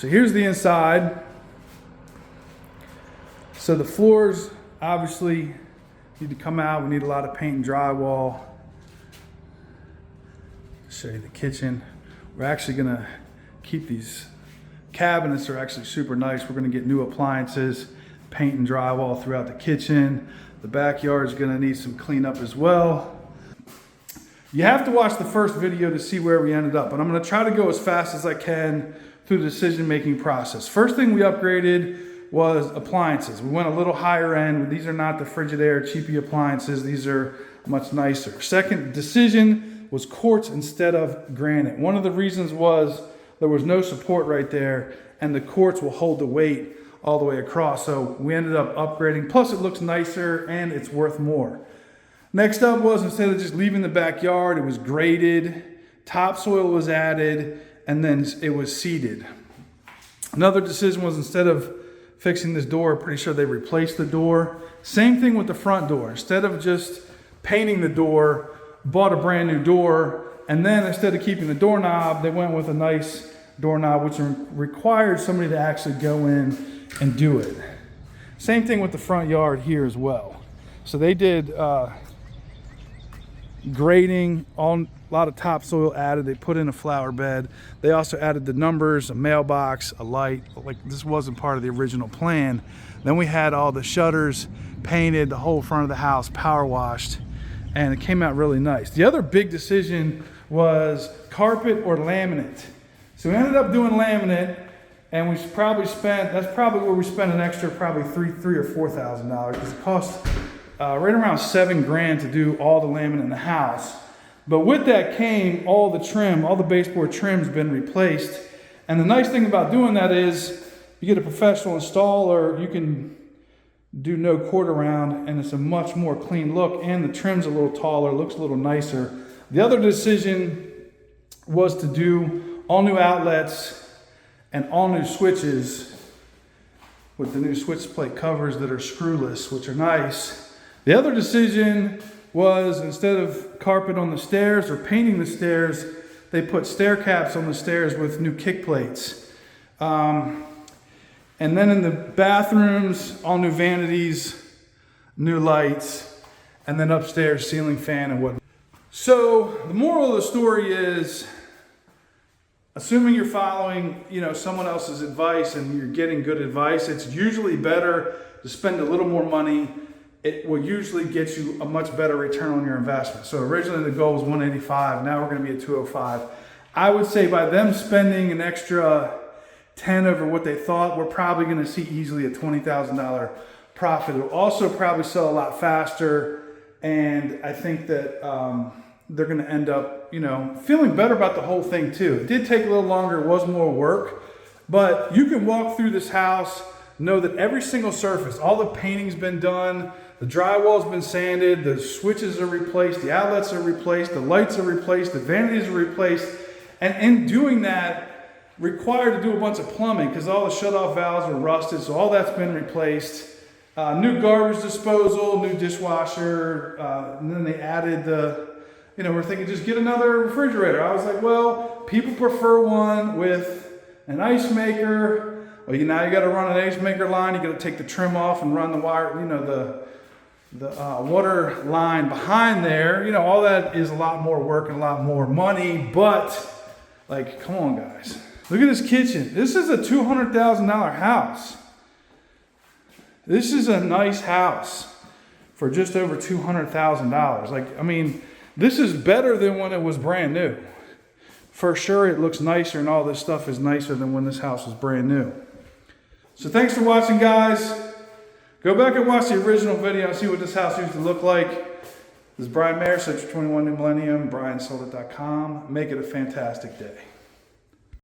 So here's the inside. So the floors obviously need to come out. We need a lot of paint and drywall. Show you the kitchen. We're actually gonna keep these cabinets, are actually super nice. We're gonna get new appliances, paint and drywall throughout the kitchen. The backyard is gonna need some cleanup as well. You have to watch the first video to see where we ended up, but I'm gonna try to go as fast as I can through the decision-making process. First thing we upgraded was appliances. We went a little higher end. These are not the Frigidaire cheapy appliances. These are much nicer. Second decision was quartz instead of granite. One of the reasons was there was no support right there, and the quartz will hold the weight all the way across. So we ended up upgrading. Plus it looks nicer and it's worth more. Next up was, instead of just leaving the backyard, it was graded, topsoil was added, and then it was seeded. Another decision was, instead of fixing this door, pretty sure they replaced the door. Same thing with the front door. Instead of just painting the door, bought a brand new door, and then instead of keeping the doorknob, they went with a nice doorknob, which required somebody to actually go in and do it. Same thing with the front yard here as well. So they did grading, a lot of topsoil added. They put in a flower bed. They also added the numbers, a mailbox, a light. Like, this wasn't part of the original plan. Then we had all the shutters painted, the whole front of the house power washed, and it came out really nice. The other big decision was carpet or laminate. So we ended up doing laminate, and we probably spent, that's probably where we spent an extra probably $3,000 or $4,000, because it cost right around $7,000 to do all the laminate in the house. But with that came all the trim, all the baseboard trim's been replaced. And the nice thing about doing that is you get a professional installer, you can do no cord around, and it's a much more clean look, and the trim's a little taller, looks a little nicer. The other decision was to do all new outlets and all new switches with the new switch plate covers that are screwless, which are nice. The other decision was, instead of carpet on the stairs or painting the stairs, they put stair caps on the stairs with new kick plates. And then in the bathrooms, all new vanities, new lights, and then upstairs ceiling fan and whatnot. So the moral of the story is, assuming you're following, someone else's advice and you're getting good advice, it's usually better to spend a little more money. It will usually get you a much better return on your investment. So originally the goal was 185, now we're gonna be at 205. I would say by them spending an extra 10 over what they thought, we're probably gonna see easily a $20,000 profit. It'll also probably sell a lot faster, and I think that they're gonna end up, feeling better about the whole thing too. It did take a little longer, it was more work, but you can walk through this house, know that every single surface, all the painting's been done, the drywall's been sanded, the switches are replaced, the outlets are replaced, the lights are replaced, the vanities are replaced, and in doing that, required to do a bunch of plumbing because all the shut-off valves are rusted, so all that's been replaced. New garbage disposal, new dishwasher, and then they added the, we're thinking just get another refrigerator. I was like, well, people prefer one with an ice maker. Well, now you got to run an ice maker line. You got to take the trim off and run the wire, the water line behind there. All that is a lot more work and a lot more money. But, come on, guys. Look at this kitchen. This is a $200,000 house. This is a nice house for just over $200,000. This is better than when it was brand new. For sure, it looks nicer, and all this stuff is nicer than when this house was brand new. So thanks for watching, guys. Go back and watch the original video and see what this house used to look like. This is Brian Mayer, Sector 21 New Millennium, briansold.com. Make it a fantastic day.